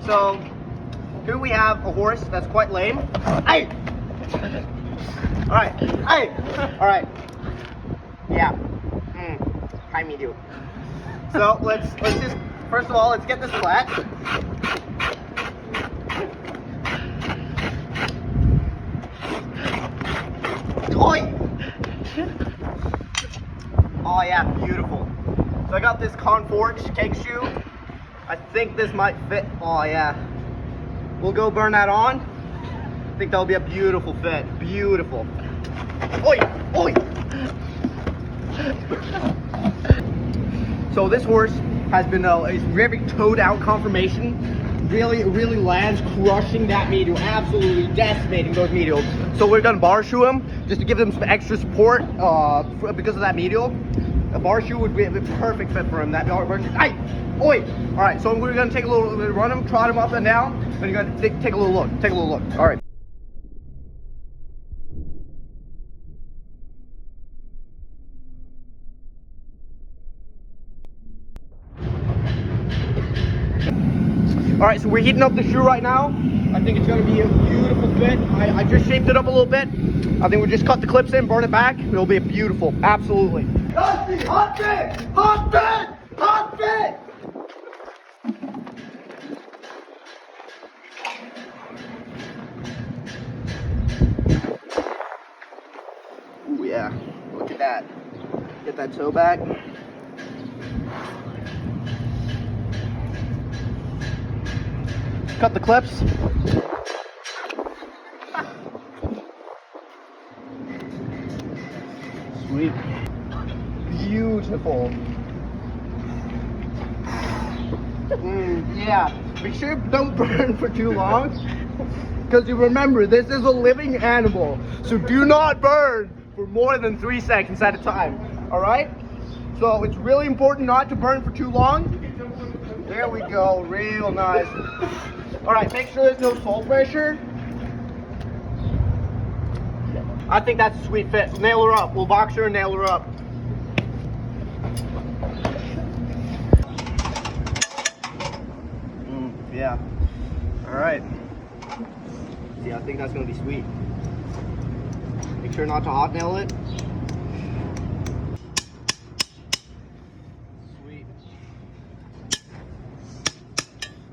So here we have a horse that's quite lame. Hey! Alright, hey! Alright. Yeah. Hi, me do. So let's just, first of all, let's get this flat. Oi! Oh yeah, beautiful. So I got this Conforge cake shoe. I think this might fit. Oh yeah. We'll go burn that on. I think that'll be a beautiful fit. Beautiful. Oi! Oi! So this horse has been a very towed out conformation. Really lands crushing that medial, absolutely decimating those medials. So we're gonna bar shoe him just to give them some extra support because of that medial. A bar shoe would be a perfect fit for him. That hey, oi! All right, so we're gonna take a little, run him, trot him up and down, and you're gonna take a little look. Take a little look. All right. All right, so we're heating up the shoe right now. I think it's gonna be a beautiful fit. I just shaped it up a little bit. I think we'll just cut the clips in, burn it back. It'll be beautiful, absolutely. Hot fit! Hot fit! Hot fit! Ooh yeah, look at that. Get that toe back. Cut the clips. Sweet. Beautiful. Yeah. Make sure you don't burn for too long. Because you remember, this is a living animal. So do not burn for more than 3 seconds at a time. Alright? So it's really important not to burn for too long. There we go. Real nice. Alright, make sure there's no soul pressure. I think that's a sweet fit. Nail her up. We'll box her and nail her up. Yeah. Alright. Yeah, I think that's going to be sweet. Make sure not to hot nail it. Sweet.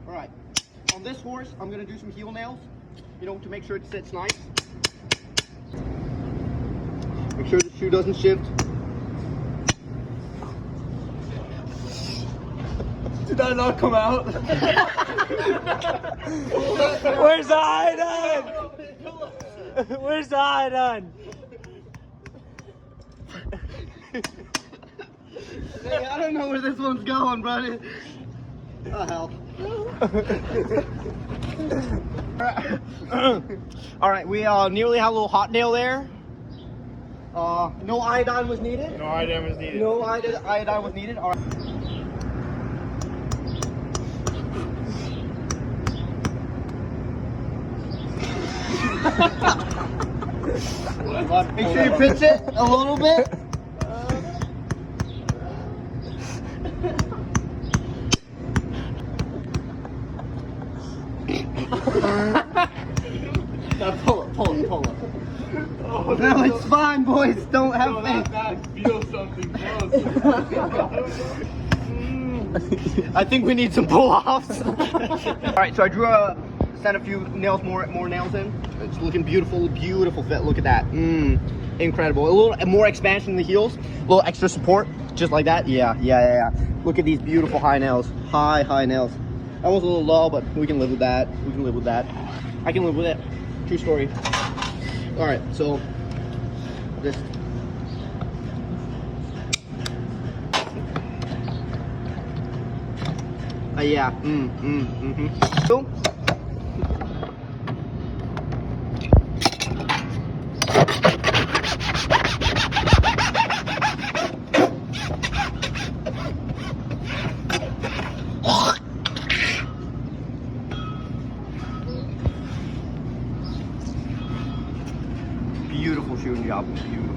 Alright. On this horse, I'm going to do some heel nails, you know, to make sure it sits nice. Make sure the shoe doesn't shift. Did that not come out? Where's the eye done? Where's the eye done? Hey, I don't know where this one's going, buddy. Oh, hell. Alright, we nearly had a little hot nail there. No iodine was needed. No iodine was needed. No iodine was needed. All right. Make sure you pinch it a little bit. Now pull it. Oh, no, it's fine, boys. Don't have faith. I feel something close. I think we need some pull-offs. All right, so I sent a few nails, more nails in. It's looking beautiful fit. Look at that. Incredible. A little more expansion in the heels, a little extra support, just like that. Yeah. Look at these beautiful high nails. High nails. That was a little low, but we can live with that. I can live with it. True story. All right, so just yeah. Cool. Beautiful shooting job. Beautiful.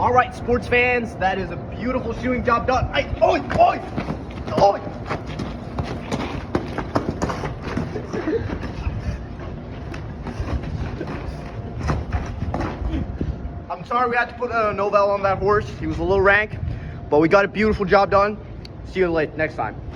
All right, sports fans, that is a beautiful shoeing job done. Hey, oi, oi, oi. I'm sorry we had to put a Novell on that horse. He was a little rank, but we got a beautiful job done. See you later next time.